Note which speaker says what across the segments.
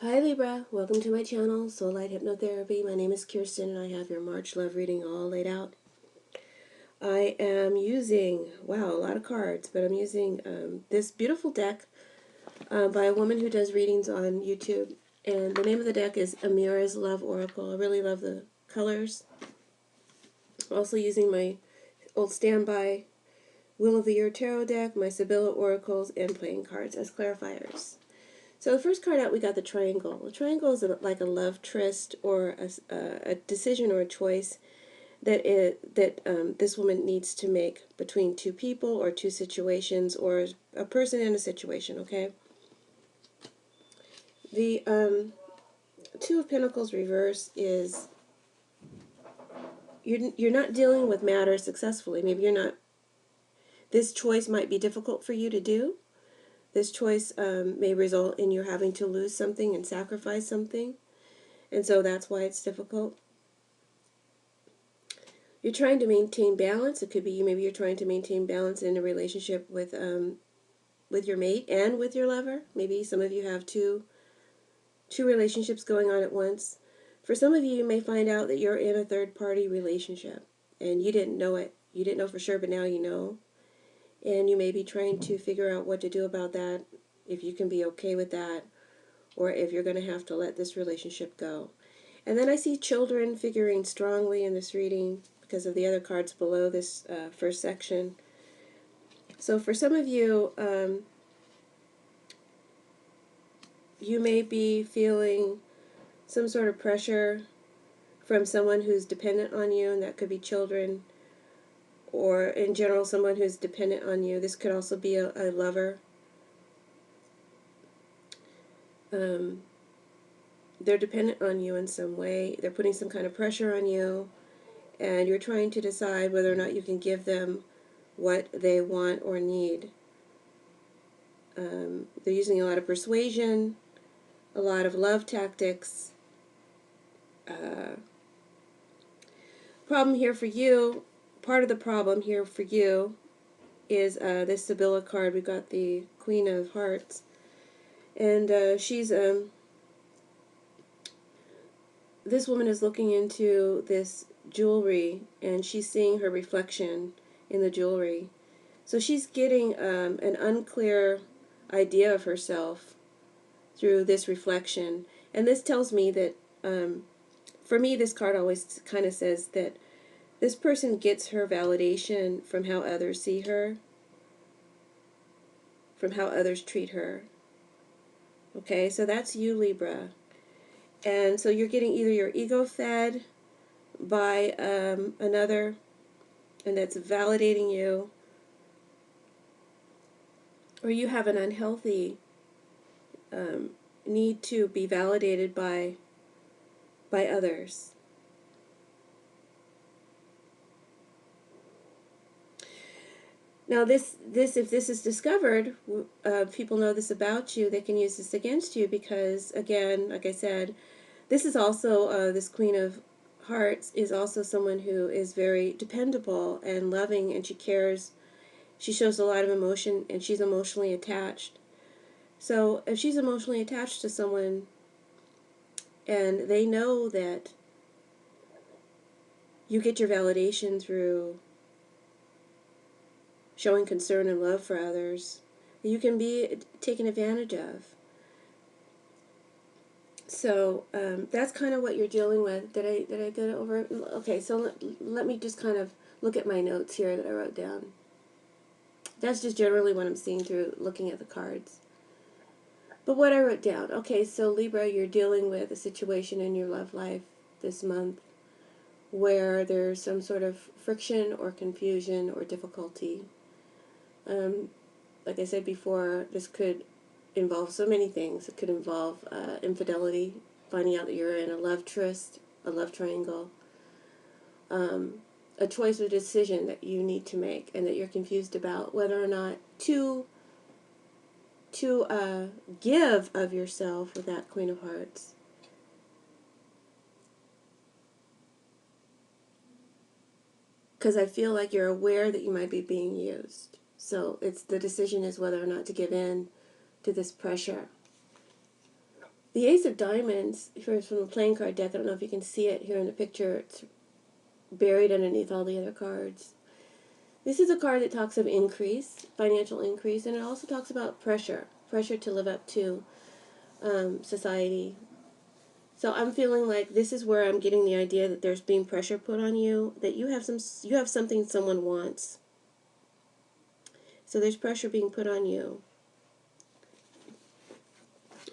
Speaker 1: Hi Libra, welcome to my channel, Soul Light Hypnotherapy. My name is Kirsten and I have your March love reading all laid out. I am using, wow, a lot of cards, but I'm using this beautiful deck by a woman who does readings on YouTube. And the name of the deck is Amira's Love Oracle. I really love the colors. Also using my old standby Wheel of the Year Tarot deck, my Sibylla Oracles, and playing cards as clarifiers. So the first card out, we got the triangle. The triangle is like a love tryst or a decision or a choice that this woman needs to make between two people or two situations or a person and a situation, okay? The Two of Pentacles reverse is you're not dealing with matters successfully. Maybe you're not, this choice might be difficult for you to do. This choice may result in you having to lose something and sacrifice something. And so that's why it's difficult. You're trying to maintain balance. It could be maybe you're trying to maintain balance in a relationship with your mate and with your lover. Maybe some of you have two relationships going on at once. For some of you, you may find out that you're in a third-party relationship and you didn't know it. You didn't know for sure, but now you know. And you may be trying to figure out what to do about that, if you can be okay with that, or if you're going to have to let this relationship go. And then I see children figuring strongly in this reading because of the other cards below this first section. So for some of you, you may be feeling some sort of pressure from someone who's dependent on you, and that could be children, or in general someone who's dependent on you. This could also be a lover. They're dependent on you in some way. They're putting some kind of pressure on you, and you're trying to decide whether or not you can give them what they want or need. They're using a lot of persuasion, a lot of love tactics. Problem here for you, part of the problem here for you is this Sibylla card. We've got the Queen of Hearts. And this woman is looking into this jewelry, and she's seeing her reflection in the jewelry. So she's getting an unclear idea of herself through this reflection. And this tells me that, for me, this card always kind of says that this person gets her validation from how others see her, from how others treat her. Okay, so that's you, Libra. And so you're getting either your ego fed by another, and that's validating you, or you have an unhealthy need to be validated by others. Now, if this is discovered, people know this about you, they can use this against you because, again, like I said, this is also, this Queen of Hearts is also someone who is very dependable and loving, and she cares. She shows a lot of emotion, and she's emotionally attached. So if she's emotionally attached to someone, and they know that you get your validation through showing concern and love for others, you can be taken advantage of. So that's kind of what you're dealing with. Did I get it over? Okay, so let me just kind of look at my notes here that I wrote down. That's just generally what I'm seeing through looking at the cards. But what I wrote down, okay, so Libra, you're dealing with a situation in your love life this month where there's some sort of friction or confusion or difficulty. Like I said before, this could involve so many things. It could involve infidelity, finding out that you're in a love tryst, a love triangle, a choice or decision that you need to make and that you're confused about whether or not to give of yourself with that Queen of Hearts. Because I feel like you're aware that you might be being used. So the decision is whether or not to give in to this pressure. The Ace of Diamonds, here's from the playing card deck. I don't know if you can see it here in the picture. It's buried underneath all the other cards. This is a card that talks of increase, financial increase, and it also talks about pressure to live up to society. So I'm feeling like this is where I'm getting the idea that there's being pressure put on you, that you have something someone wants. So there's pressure being put on you.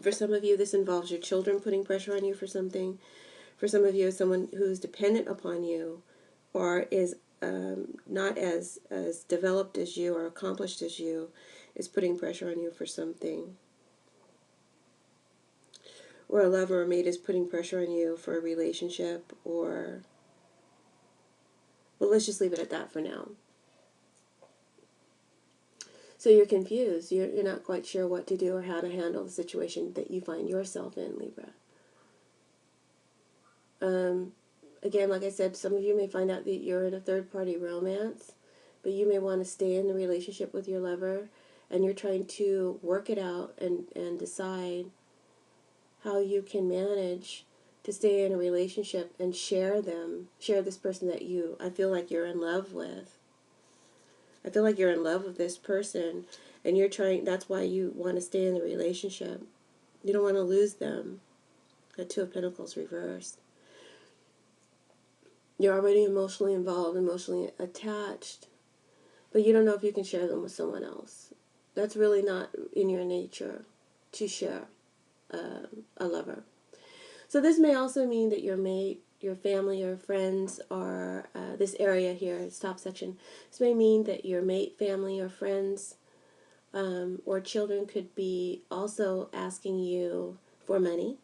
Speaker 1: For some of you, this involves your children putting pressure on you for something. For some of you, someone who's dependent upon you or is not as developed as you or accomplished as you is putting pressure on you for something. Or a lover or mate is putting pressure on you for a relationship, or, well, let's just leave it at that for now. So you're confused. You're not quite sure what to do or how to handle the situation that you find yourself in, Libra. Again, like I said, some of you may find out that you're in a third-party romance, but you may want to stay in the relationship with your lover, and you're trying to work it out and decide how you can manage to stay in a relationship and share this person that I feel like you're in love with. I feel like you're in love with this person, and that's why you want to stay in the relationship. You don't want to lose them. The Two of Pentacles reversed. You're already emotionally involved, emotionally attached, but you don't know if you can share them with someone else. That's really not in your nature to share a lover. So this may also mean that your mate, your family, your friends are, this area here, this top section, this may mean that your mate, family, or friends or children could be also asking you for money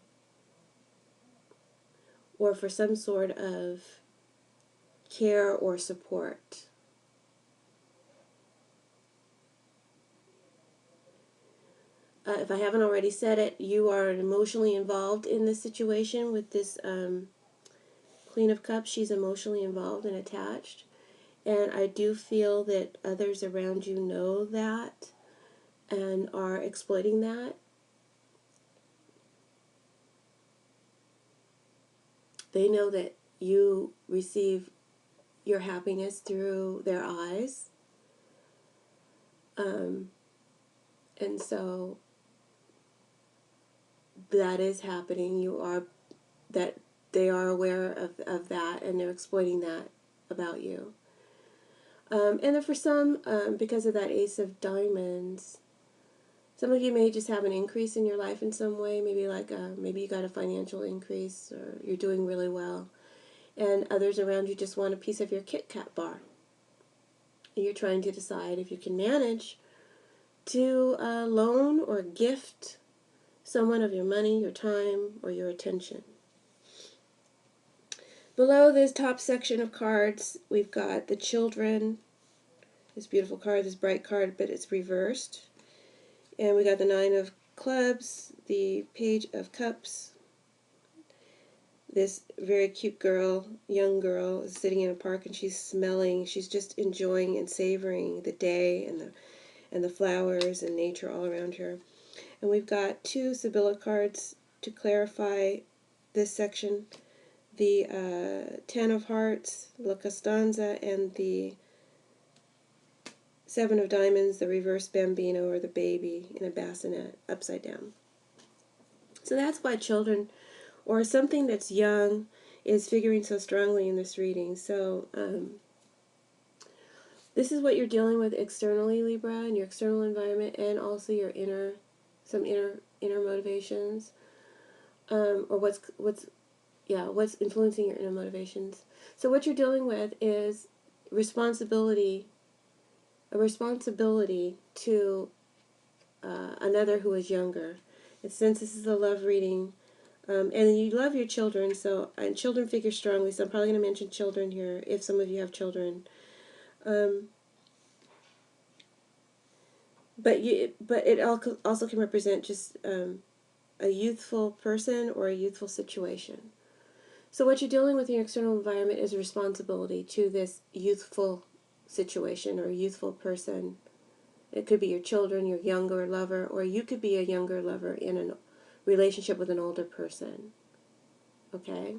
Speaker 1: or for some sort of care or support. If I haven't already said it, you are emotionally involved in this situation with this Queen of Cups. She's emotionally involved and attached. And I do feel that others around you know that and are exploiting that. They know that you receive your happiness through their eyes. And so that is happening. They are aware of that, and they're exploiting that about you. And then for some, because of that Ace of Diamonds, some of you may just have an increase in your life in some way. Maybe maybe you got a financial increase, or you're doing really well. And others around you just want a piece of your Kit Kat bar. And you're trying to decide if you can manage to loan or gift someone of your money, your time, or your attention. Below this top section of cards, we've got the children. This beautiful card, this bright card, but it's reversed. And we got the Nine of Clubs, the Page of Cups. This very cute girl, young girl, is sitting in a park, and she's just enjoying and savoring the day and the flowers and nature all around her. And we've got two Sibylla cards to clarify this section. The Ten of Hearts, La Costanza, and the Seven of Diamonds, the reverse bambino, or the baby in a bassinet, upside down. So that's why children, or something that's young, is figuring so strongly in this reading. So this is what you're dealing with externally, Libra, in your external environment, and also your inner motivations, or what's influencing your inner motivations. So what you're dealing with is a responsibility to another who is younger. And since this is a love reading, and you love your children, and children figure strongly, so I'm probably going to mention children here if some of you have children. But it also can represent just a youthful person or a youthful situation. So what you're dealing with in your external environment is a responsibility to this youthful situation or youthful person. It could be your children, your younger lover, or you could be a younger lover in a relationship with an older person. Okay?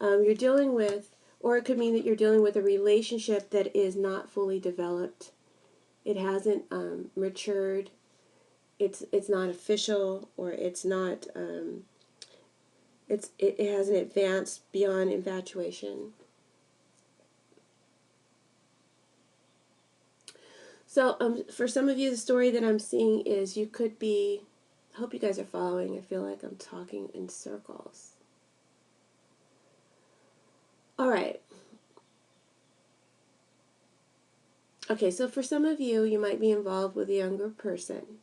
Speaker 1: You're dealing with, or it could mean that you're dealing with a relationship that is not fully developed. It hasn't matured. It's not official, or it's not. It hasn't advanced beyond infatuation. So for some of you, the story that I'm seeing is you could be. I hope you guys are following. I feel like I'm talking in circles. All right. Okay, so for some of you, you might be involved with a younger person,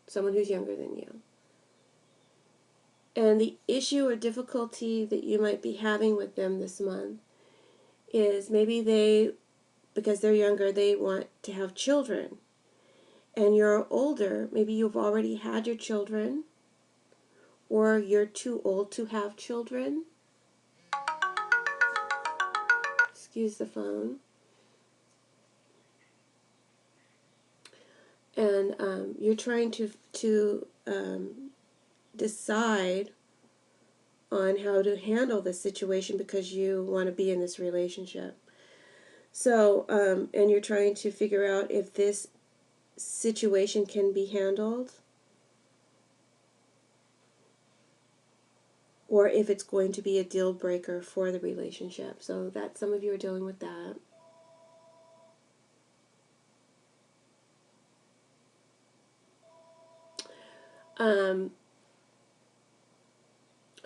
Speaker 1: someone who's younger than you. And the issue or difficulty that you might be having with them this month is maybe they, because they're younger, they want to have children. And you're older, maybe you've already had your children, or you're too old to have children. Excuse the phone. And you're trying to decide on how to handle this situation because you want to be in this relationship. So, and you're trying to figure out if this situation can be handled, or if it's going to be a deal breaker for the relationship. So that some of you are dealing with that.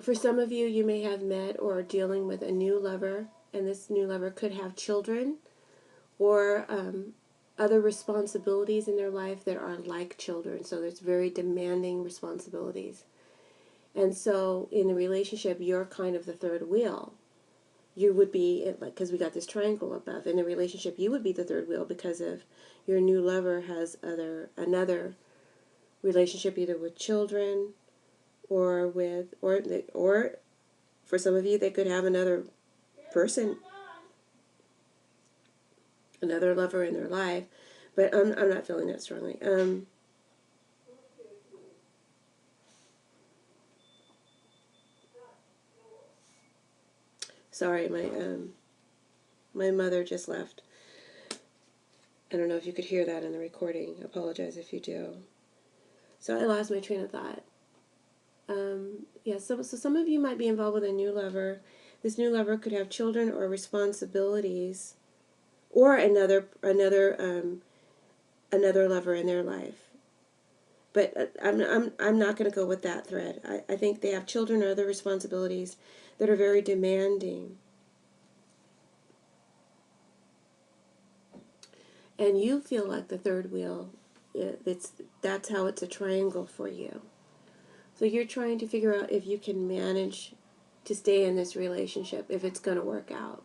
Speaker 1: For some of you, you may have met or are dealing with a new lover, and this new lover could have children or other responsibilities in their life that are like children. So there's very demanding responsibilities. And so in the relationship, you're kind of the third wheel. You would be, because we got this triangle above, in the relationship, you would be the third wheel because of your new lover has another relationship either with children or for some of you, they could have another person, another lover in their life, but I'm not feeling that strongly. Sorry, my mother just left. I don't know if you could hear that in the recording. I apologize if you do. So I lost my train of thought. So some of you might be involved with a new lover. This new lover could have children or responsibilities, or another lover in their life. But I'm not going to go with that thread. I think they have children or other responsibilities that are very demanding. And you feel like the third wheel. That's how it's a triangle for you. So you're trying to figure out if you can manage to stay in this relationship, if it's going to work out.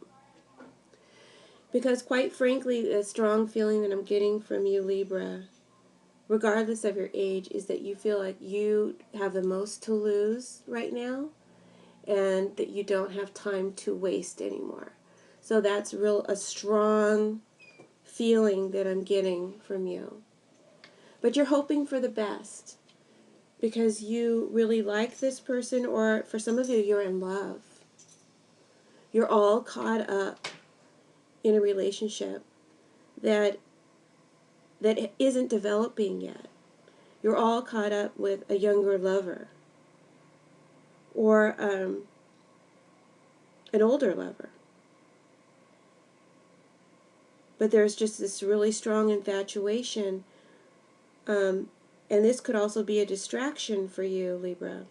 Speaker 1: Because quite frankly, a strong feeling that I'm getting from you, Libra, regardless of your age, is that you feel like you have the most to lose right now and that you don't have time to waste anymore. So that's a strong feeling that I'm getting from you. But you're hoping for the best because you really like this person, or for some of you, you're in love. You're all caught up in a relationship that isn't developing yet. You're all caught up with a younger lover or an older lover. But there's just this really strong infatuation, and this could also be a distraction for you, Libra.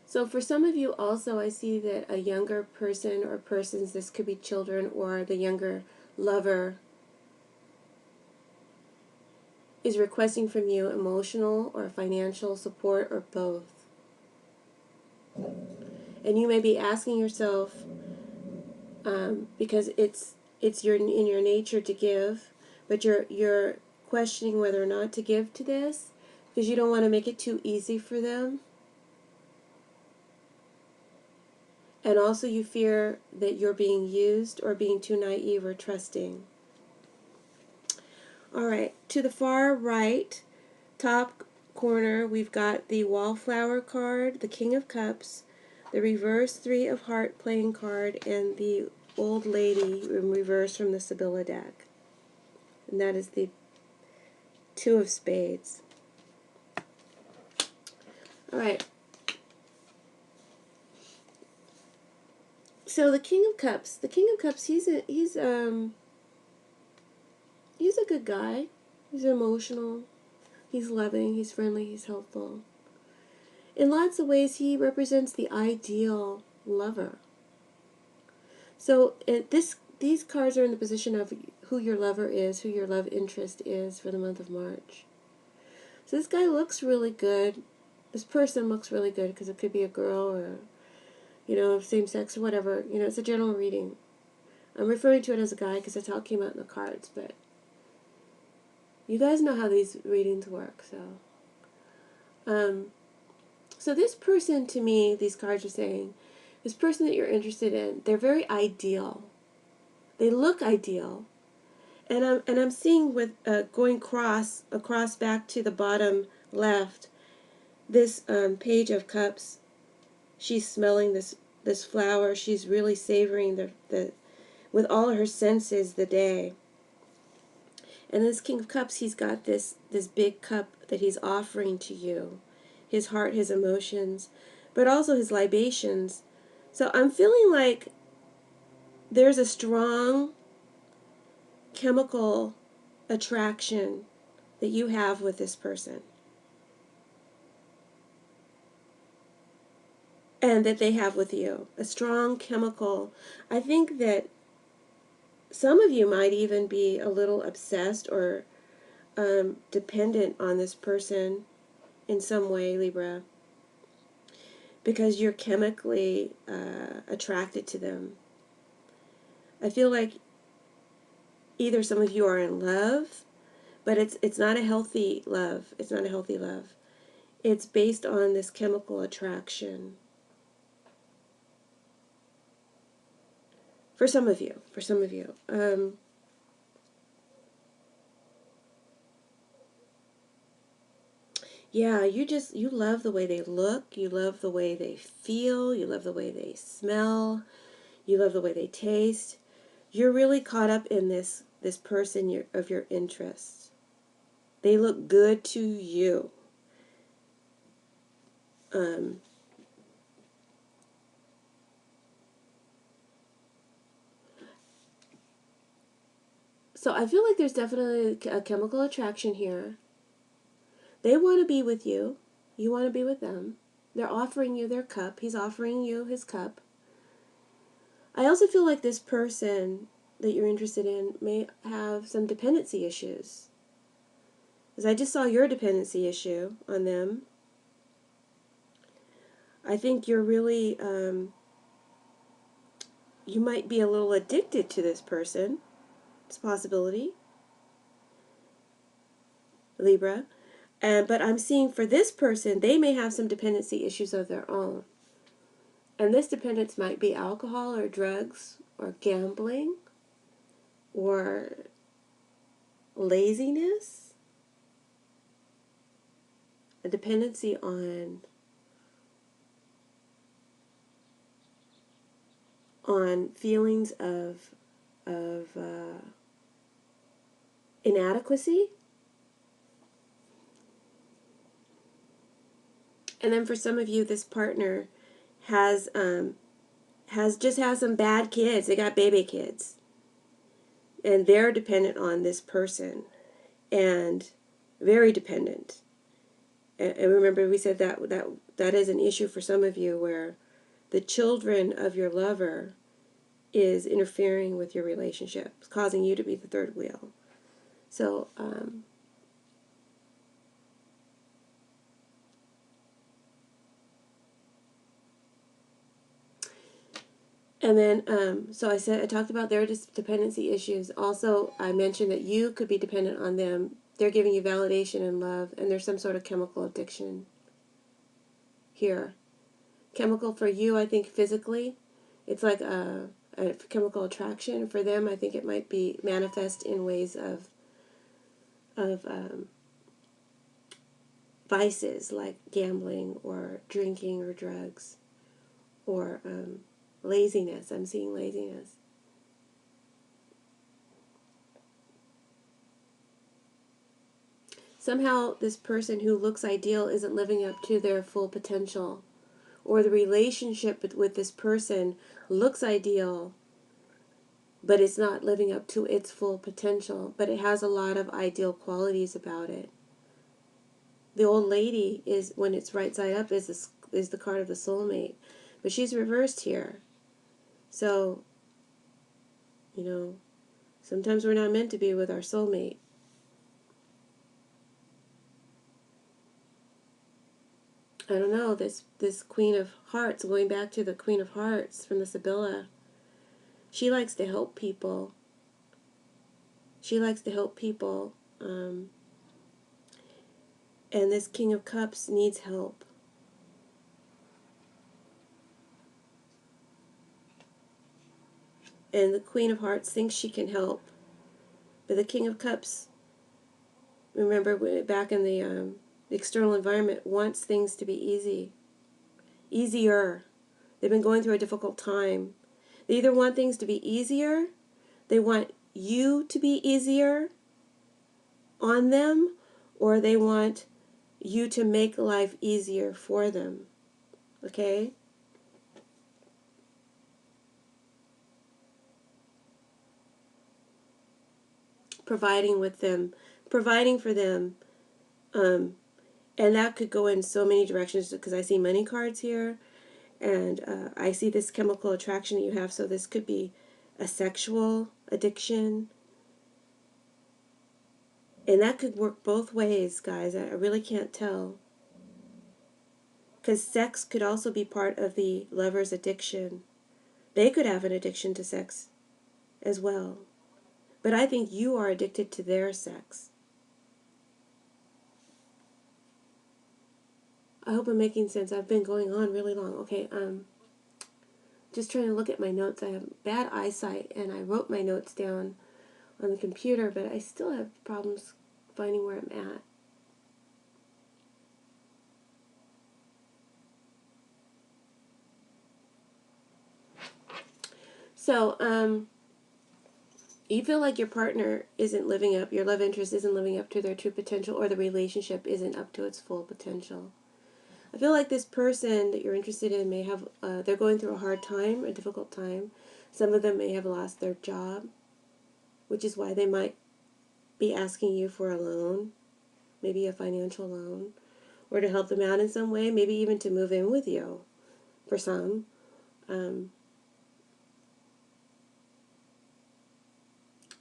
Speaker 1: So for some of you also, I see that a younger person or persons, this could be children or the younger lover, is requesting from you emotional or financial support or both. And you may be asking yourself, because it's in your nature to give, but you're questioning whether or not to give to this because you don't want to make it too easy for them. And also you fear that you're being used or being too naive or trusting. All right, to the far right, top corner, we've got the Wallflower card, the King of Cups, the reverse Three of Heart playing card, and the Old Lady in reverse from the Sibylla deck. And that is the Two of Spades. All right. So the King of Cups, he's a good guy. He's emotional. He's loving. He's friendly. He's helpful. In lots of ways, he represents the ideal lover. So these cards are in the position of who your lover is, who your love interest is for the month of March. So this guy looks really good. This person looks really good because it could be a girl or, same sex or whatever. It's a general reading. I'm referring to it as a guy because that's how it came out in the cards, but you guys know how these readings work, so this person, to me, these cards are saying, this person that you're interested in, they're very ideal. They look ideal. And I'm seeing with going across back to the bottom left, this Page of Cups. She's smelling this flower. She's really savoring the with all her senses the day. And this King of Cups, he's got this big cup that he's offering to you. His heart, his emotions, but also his libations. So I'm feeling like there's a strong chemical attraction that you have with this person. And that they have with you. A strong chemical. I think that some of you might even be a little obsessed or dependent on this person in some way, Libra, because you're chemically attracted to them. I feel like either some of you are in love, but it's not a healthy love. It's not a healthy love. It's based on this chemical attraction. For some of you. Yeah, you love the way they look, you love the way they feel, you love the way they smell, you love the way they taste. You're really caught up in this person of your interest. They look good to you. So I feel like there's definitely a chemical attraction here. They want to be with you. You want to be with them. They're offering you their cup. He's offering you his cup. I also feel like this person that you're interested in may have some dependency issues. Because I just saw your dependency issue on them. I think you're really, you might be a little addicted to this person. It's a possibility. Libra. But I'm seeing for this person, they may have some dependency issues of their own. And this dependence might be alcohol or drugs or gambling or laziness. A dependency on feelings of inadequacy. And then for some of you, this partner has some bad kids. They got baby kids, and they're dependent on this person, and very dependent. And remember, we said that is an issue for some of you, where the children of your lover is interfering with your relationship, causing you to be the third wheel. So, and then, so I talked about their dependency issues. Also, I mentioned that you could be dependent on them. They're giving you validation and love, and there's some sort of chemical addiction here. Chemical for you, I think physically, It's like a chemical attraction. For them, I think it might be manifest in ways of vices like gambling or drinking or drugs or laziness. I'm seeing laziness. Somehow this person who looks ideal isn't living up to their full potential, or the relationship with this person looks ideal, but it's not living up to its full potential, but it has a lot of ideal qualities about it. The old lady is, when it's right side up, is the card of the soulmate, but she's reversed here. So, you know, sometimes we're not meant to be with our soulmate. I don't know, this Queen of Hearts, going back to the Queen of Hearts from the Sibylla, she likes to help people. She likes to help people. And this King of Cups needs help. And the Queen of Hearts thinks she can help. But the King of Cups, remember back in the external environment, wants things to be easier. They've been going through a difficult time. They either want things to be easier, they want you to be easier on them, or they want you to make life easier for them. Okay? Providing with them, providing for them. And that could go in so many directions, because I see money cards here, and I see this chemical attraction that you have. So this could be a sexual addiction. And that could work both ways, guys. I really can't tell. Because sex could also be part of the lover's addiction. They could have an addiction to sex as well. But I think you are addicted to their sex. I hope I'm making sense. I've been going on really long. Okay, just trying to look at my notes. I have bad eyesight, and I wrote my notes down on the computer, but I still have problems finding where I'm at. So, you feel like your partner isn't living up, your love interest isn't living up to their true potential, or the relationship isn't up to its full potential. I feel like this person that you're interested in may have, they're going through a hard time, a difficult time. Some of them may have lost their job, which is why they might be asking you for a loan, maybe a financial loan, or to help them out in some way, maybe even to move in with you for some.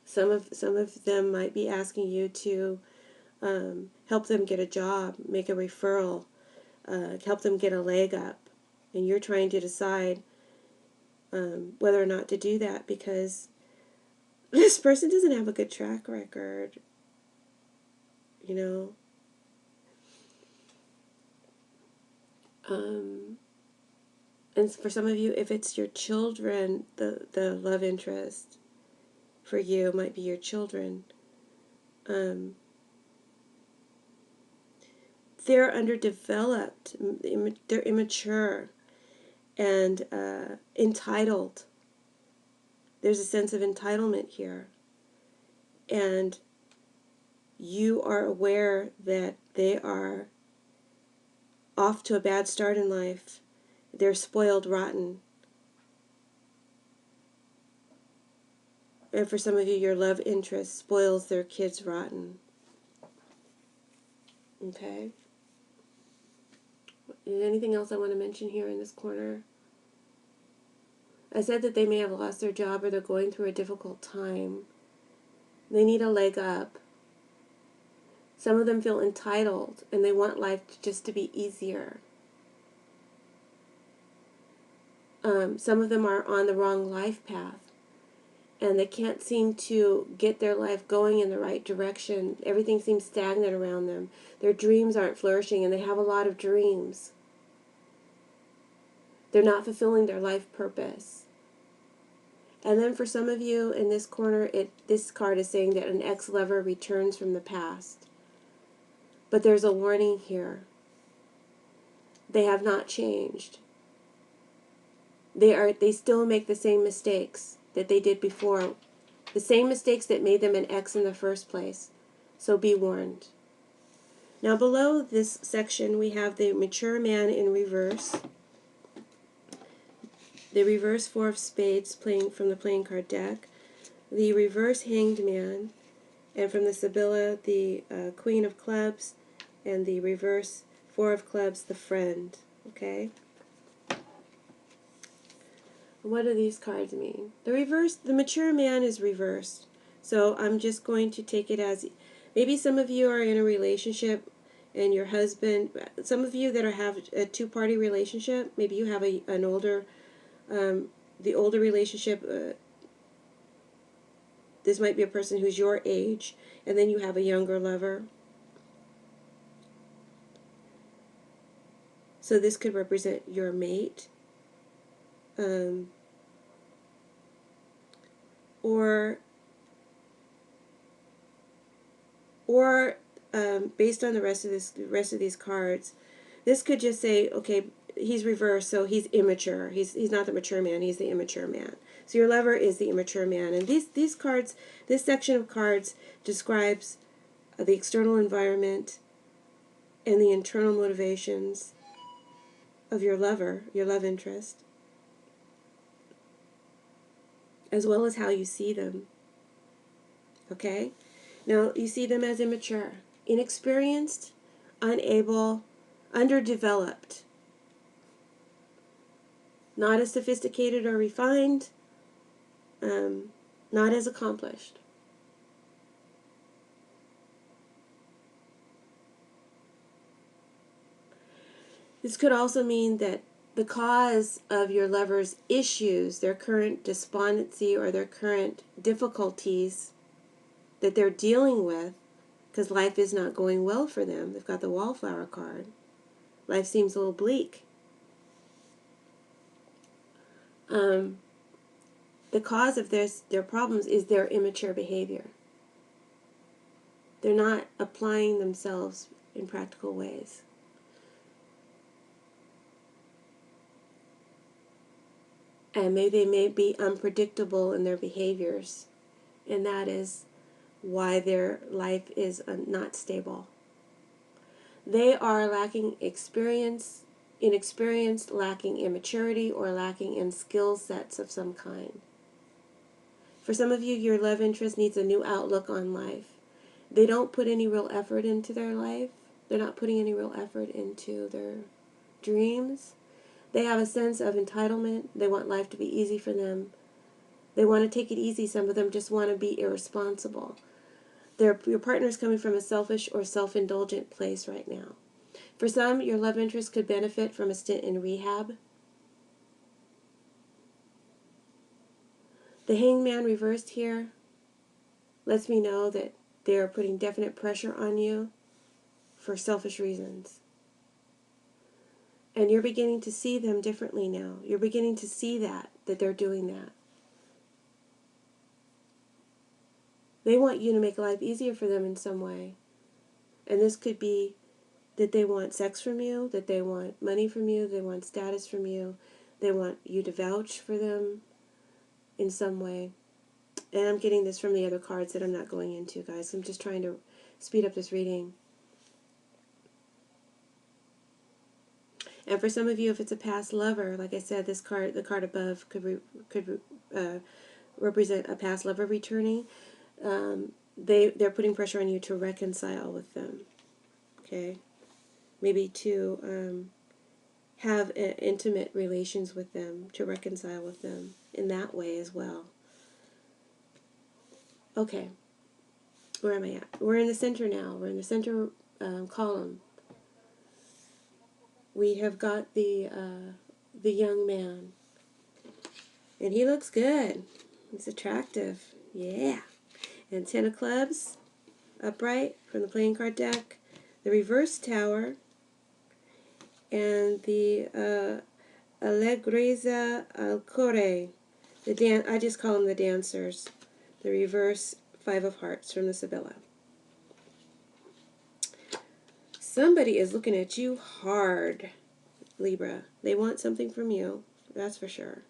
Speaker 1: Some of them might be asking you to help them get a job, make a referral, help them get a leg up, and you're trying to decide whether or not to do that, because this person doesn't have a good track record, you know. And for some of you, if it's your children, the love interest for you might be your children. They're underdeveloped, they're immature, and entitled. There's a sense of entitlement here. And you are aware that they are off to a bad start in life. They're spoiled rotten. And for some of you, your love interest spoils their kids rotten. Okay? And anything else I want to mention here in this corner? I said that they may have lost their job, or they're going through a difficult time. They need a leg up. Some of them feel entitled, and they want life just to be easier. Some of them are on the wrong life path, and they can't seem to get their life going in the right direction. Everything seems stagnant around them. Their dreams aren't flourishing, and they have a lot of dreams. They're not fulfilling their life purpose. And then for some of you in this corner, this card is saying that an ex-lover returns from the past. But there's a warning here. They have not changed. They still make the same mistakes that they did before. The same mistakes that made them an ex in the first place. So be warned. Now below this section we have the mature man in reverse. The reverse Four of Spades playing from the playing card deck. The reverse Hanged Man. And from the Sibylla, the Queen of Clubs. And the reverse Four of Clubs, the Friend. Okay? What do these cards mean? The mature man is reversed. So I'm just going to take it as, maybe some of you are in a relationship and your husband, some of you that have a two-party relationship, maybe you have an older, the older relationship, this might be a person who's your age, and then you have a younger lover. So this could represent your mate. Or based on the rest of these cards, this could just say, okay, he's reversed, so he's immature. He's not the mature man. He's the immature man. So your lover is the immature man. And these cards, this section of cards describes the external environment and the internal motivations of your lover, your love interest, as well as how you see them. Okay? Now, you see them as immature, inexperienced, unable, underdeveloped, not as sophisticated or refined, not as accomplished. This could also mean that the cause of your lover's issues, their current despondency or their current difficulties that they're dealing with, because life is not going well for them. They've got the Wallflower card. Life seems a little bleak. The cause of their problems is their immature behavior. They're not applying themselves in practical ways. And they may be unpredictable in their behaviors, and that is why their life is not stable. They are lacking inexperienced, lacking immaturity, or lacking in skill sets of some kind. For some of you, your love interest needs a new outlook on life. They don't put any real effort into their life. They're not putting any real effort into their dreams. They have a sense of entitlement. They want life to be easy for them. They want to take it easy. Some of them just want to be irresponsible. Your partner is coming from a selfish or self-indulgent place right now. For some, your love interest could benefit from a stint in rehab. The Hanged Man reversed here lets me know that they are putting definite pressure on you for selfish reasons. And you're beginning to see them differently now. You're beginning to see that they're doing that. They want you to make life easier for them in some way. And this could be that they want sex from you, that they want money from you, they want status from you, they want you to vouch for them in some way. And I'm getting this from the other cards that I'm not going into, guys. I'm just trying to speed up this reading. And for some of you, if it's a past lover, like I said, this card, the card above, could represent a past lover returning. They're putting pressure on you to reconcile with them. Okay, maybe to have intimate relations with them, to reconcile with them in that way as well. Okay, where am I at? We're in the center now. We're in the center column. We have got the young man, and he looks good. He's attractive. Yeah. And 10 of Clubs, upright from the playing card deck. The reverse Tower, and the Allegrezza al Core, I just call them the dancers. The reverse Five of Hearts from the Sibylla. Somebody is looking at you hard, Libra. They want something from you, that's for sure.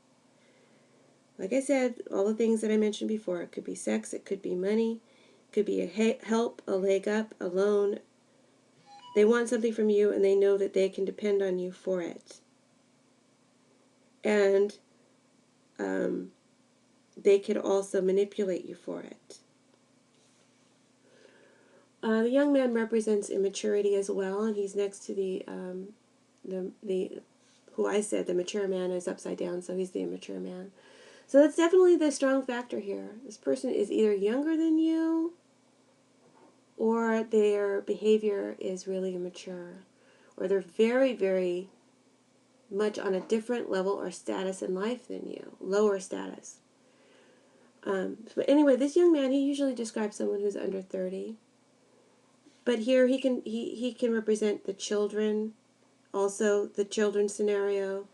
Speaker 1: Like I said, all the things that I mentioned before. It could be sex, it could be money, it could be a help, a leg up, a loan. They want something from you, and they know that they can depend on you for it. And they could also manipulate you for it. The young man represents immaturity as well, and he's next to the who I said the mature man is upside down, so he's the immature man. So that's definitely the strong factor here. This person is either younger than you, or their behavior is really immature, or they're very, very much on a different level or status in life than you, lower status. But anyway, this young man, he usually describes someone who's under 30. But here he can represent the children, also the children scenario.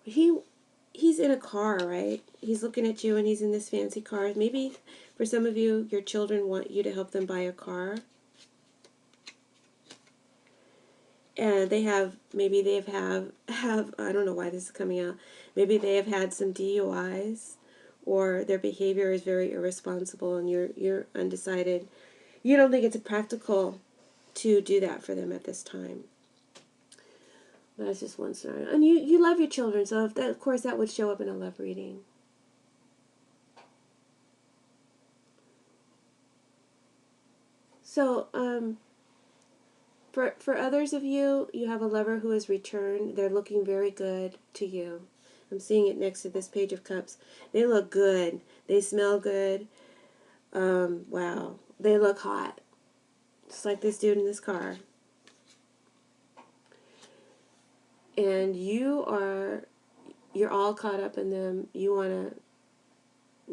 Speaker 1: He's in a car, right? He's looking at you and he's in this fancy car. Maybe for some of you, your children want you to help them buy a car. And maybe they have I don't know why this is coming out. Maybe they have had some DUIs, or their behavior is very irresponsible and you're undecided. You don't think it's practical to do that for them at this time. That's just one scenario. And you love your children, so if that, of course that would show up in a love reading. So, for others of you, you have a lover who has returned. They're looking very good to you. I'm seeing it next to this Page of Cups. They look good. They smell good. Wow. They look hot. Just like this dude in this car. And you're all caught up in them. You want to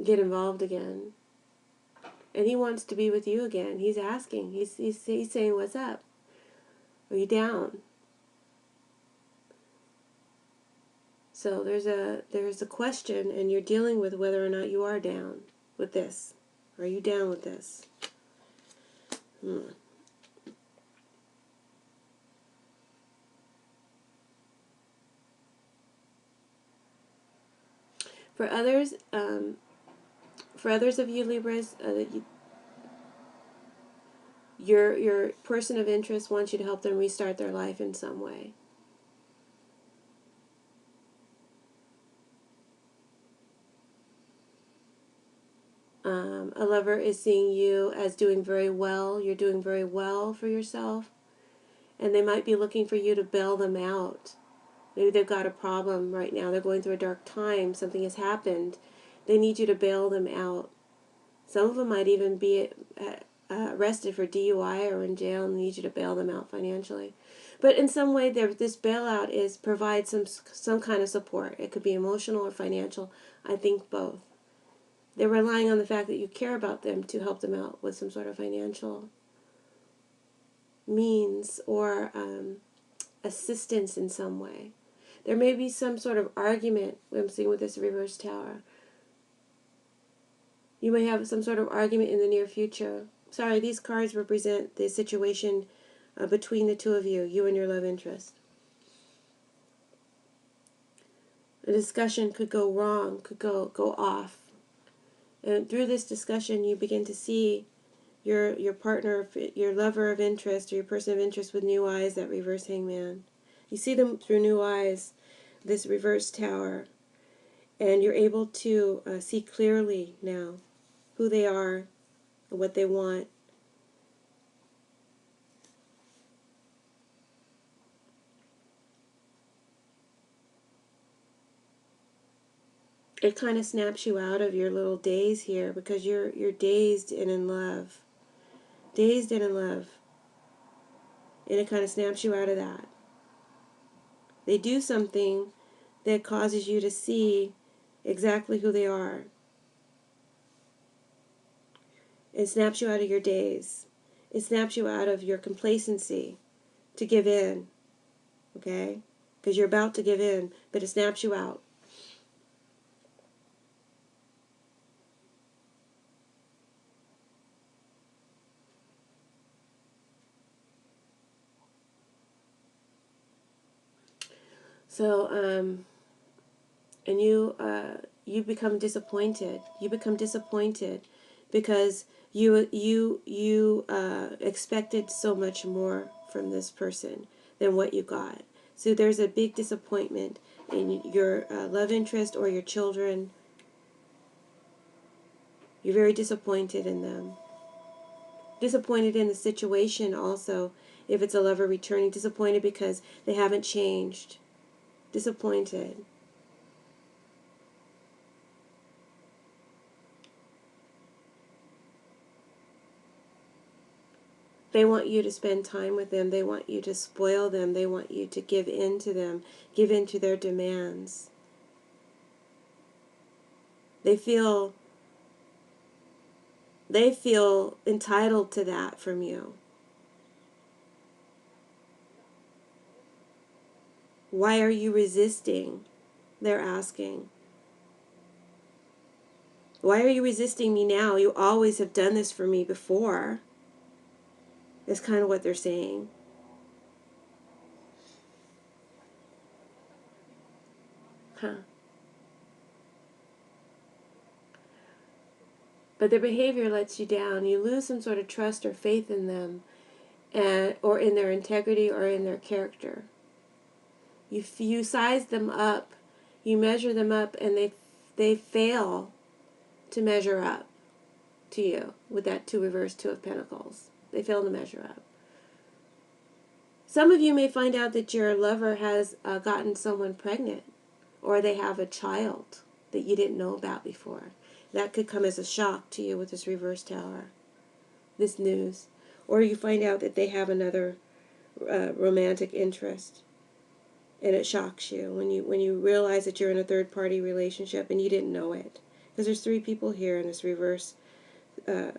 Speaker 1: get involved again. And he wants to be with you again. He's asking. He's saying, what's up? Are you down? So there's a question, and you're dealing with whether or not you are down with this. Are you down with this? For others of you Libras, your person of interest wants you to help them restart their life in some way. A lover is seeing you as doing very well. You're doing very well for yourself. And they might be looking for you to bail them out. Maybe they've got a problem right now. They're going through a dark time. Something has happened. They need you to bail them out. Some of them might even be arrested for DUI or in jail and need you to bail them out financially. But in some way, this bailout provides some kind of support. It could be emotional or financial. I think both. They're relying on the fact that you care about them to help them out with some sort of financial means or assistance in some way. There may be some sort of argument, I'm seeing with this reverse tower. You may have some sort of argument in the near future. Sorry, these cards represent the situation between the two of you, you and your love interest. A discussion could go wrong, could go off. And through this discussion, you begin to see your partner, your lover of interest, or your person of interest with new eyes, that reverse hangman. You see them through new eyes, this reverse tower, and you're able to see clearly now who they are and what they want. It kind of snaps you out of your little daze here because you're dazed and in love. Dazed and in love. And it kind of snaps you out of that. They do something that causes you to see exactly who they are. It snaps you out of your daze. It snaps you out of your complacency to give in. Okay? because you're about to give in, but it snaps you out. So, and you become disappointed. You become disappointed because you expected so much more from this person than what you got. So there's a big disappointment in your love interest or your children. You're very disappointed in them. Disappointed in the situation also, if it's a lover returning. Disappointed because they haven't changed. Disappointed. They want you to spend time with them. They want you to spoil them. They want you to give in to them, give in to their demands. They feel entitled to that from you. Why are you resisting? They're asking. Why are you resisting me now? You always have done this for me before. That's kind of what they're saying. Huh. But their behavior lets you down. You lose some sort of trust or faith in them, or in their integrity or in their character. You size them up, you measure them up, and they fail to measure up to you with that reverse two of pentacles. They fail to measure up. Some of you may find out that your lover has gotten someone pregnant, or they have a child that you didn't know about before. That could come as a shock to you with this reverse tower, this news. Or you find out that they have another romantic interest, and it shocks you when you realize that you're in a third-party relationship and you didn't know it. Because there's 3 people here in this reverse 5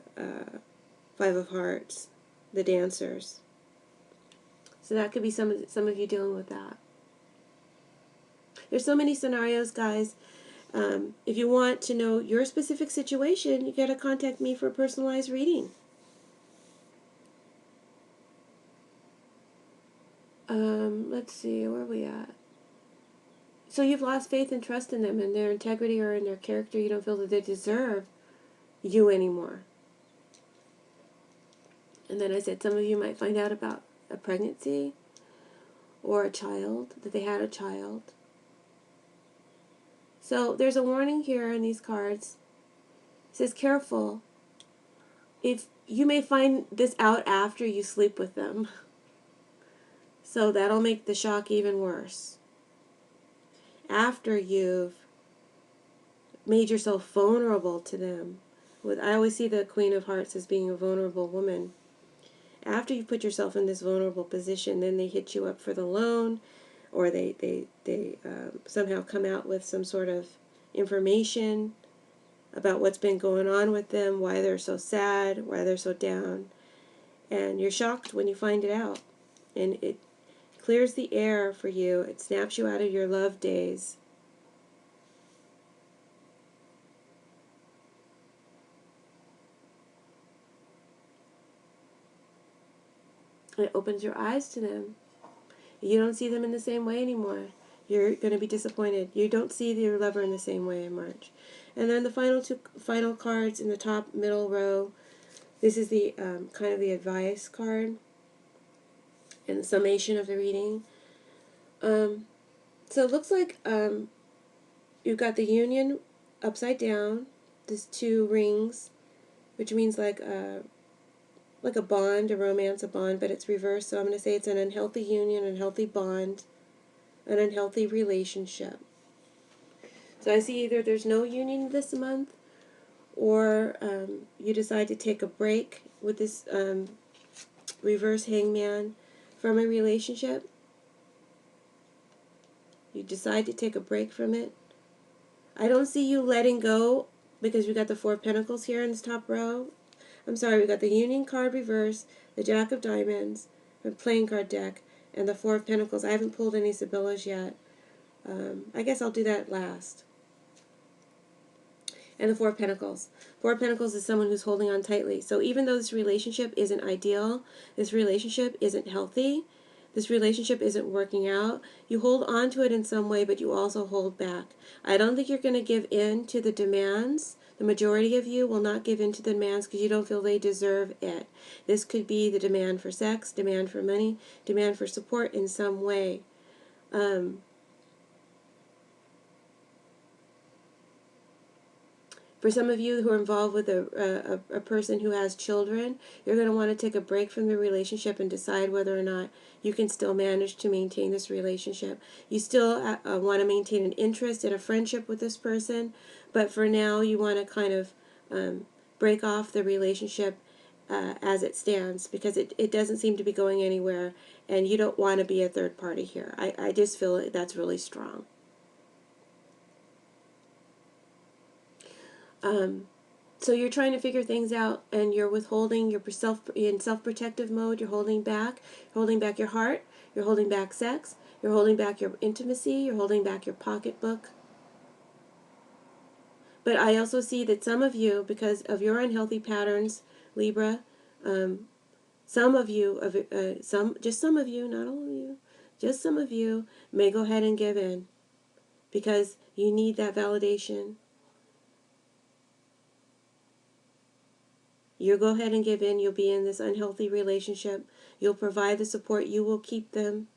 Speaker 1: of Hearts, the dancers. So that could be some of you dealing with that. There's so many scenarios, guys. If you want to know your specific situation, you got to contact me for a personalized reading. Let's see, where are we at? So you've lost faith and trust in them, and their integrity or in their character. You don't feel that they deserve you anymore. And then I said some of you might find out about a pregnancy or a child, that they had a child. So there's a warning here in these cards. It says, careful. If you may find this out after you sleep with them. So that'll make the shock even worse. After you've made yourself vulnerable to them. I always see the Queen of Hearts as being a vulnerable woman. After you put yourself in this vulnerable position, then they hit you up for the loan, or they somehow come out with some sort of information about what's been going on with them, why they're so sad, why they're so down. And you're shocked when you find it out. And it clears the air for you. It snaps you out of your love days. It opens your eyes to them. You don't see them in the same way anymore. You're going to be disappointed. You don't see your lover in the same way in March. And then the final cards in the top middle row. This is the kind of the advice card and the summation of the reading. So it looks like you've got the union upside down. There's 2 rings, which means like a bond, a romance, a bond, but it's reversed. So I'm going to say it's an unhealthy union, an unhealthy bond, an unhealthy relationship. So I see either there's no union this month, or you decide to take a break with this reverse hangman from a relationship. You decide to take a break from it. I don't see you letting go, because we got the 4 of Pentacles here in this top row. I'm sorry, we got the Union card reverse, the Jack of Diamonds, the playing card deck, and the Four of Pentacles. I haven't pulled any Sibyllas yet. I guess I'll do that last. And the Four of Pentacles. Four of Pentacles is someone who's holding on tightly. So even though this relationship isn't ideal, this relationship isn't healthy, this relationship isn't working out, you hold on to it in some way, but you also hold back. I don't think you're going to give in to the demands. The majority of you will not give in to the demands because you don't feel they deserve it. This could be the demand for sex, demand for money, demand for support in some way. For some of you who are involved with a person who has children, you're going to want to take a break from the relationship and decide whether or not you can still manage to maintain this relationship. You still want to maintain an interest in a friendship with this person, but for now you want to kind of break off the relationship as it stands, because it doesn't seem to be going anywhere, and you don't want to be a third party here. I just feel like that's really strong. So you're trying to figure things out, and you're withholding, you're in self-protective mode, you're holding back your heart, you're holding back sex, you're holding back your intimacy, you're holding back your pocketbook. But I also see that some of you, because of your unhealthy patterns, Libra, some of you, just some of you, not all of you, just some of you may go ahead and give in because you need that validation. You'll go ahead and give in. You'll be in this unhealthy relationship. You'll provide the support. You will keep them.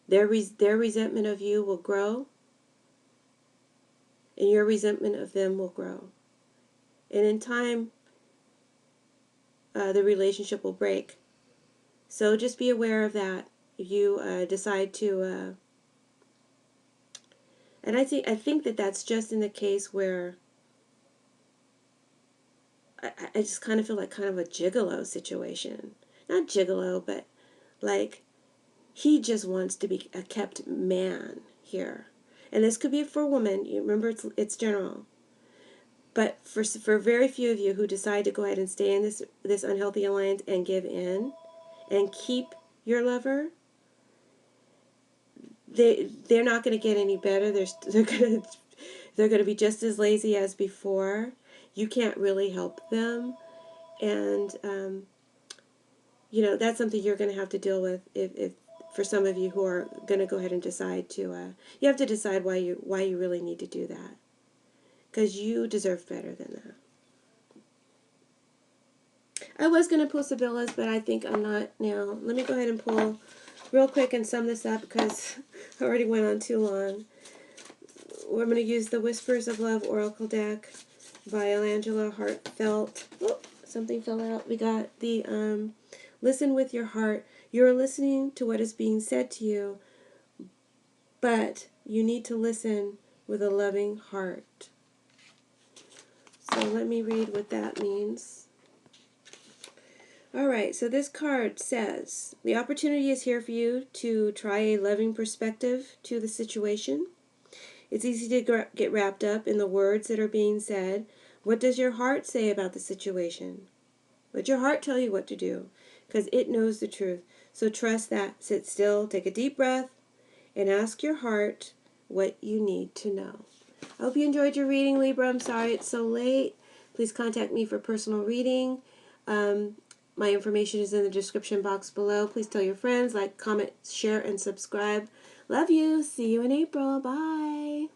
Speaker 1: Their resentment of you will grow, and your resentment of them will grow. And in time, the relationship will break. So just be aware of that. If you decide to, and I think that that's just in the case where I just kind of feel like kind of a gigolo situation. Not gigolo, but like he just wants to be a kept man here. And this could be for a woman. You remember, it's general. But for very few of you who decide to go ahead and stay in this unhealthy alliance and give in and keep your lover, they're not going to get any better. They're going to be just as lazy as before. You can't really help them, and that's something you're going to have to deal with if for some of you who are going to go ahead and decide to. You have to decide why you really need to do that, because you deserve better than that. I was going to pull Sibyllas, but I think I'm not now. Let me go ahead and pull real quick and sum this up because I already went on too long. We're going to use the Whispers of Love Oracle deck by Alangela Heartfelt. Oh, something fell out. We got the Listen with your heart. You're listening to what is being said to you, but you need to listen with a loving heart. So let me read what that means. Alright, so this card says, the opportunity is here for you to try a loving perspective to the situation. It's easy to get wrapped up in the words that are being said. What does your heart say about the situation? Let your heart tell you what to do, because it knows the truth. So trust that. Sit still, take a deep breath, and ask your heart what you need to know. I hope you enjoyed your reading, Libra. I'm sorry it's so late. Please contact me for personal reading. My information is in the description box below. Please tell your friends, like, comment, share, and subscribe. Love you. See you in April. Bye.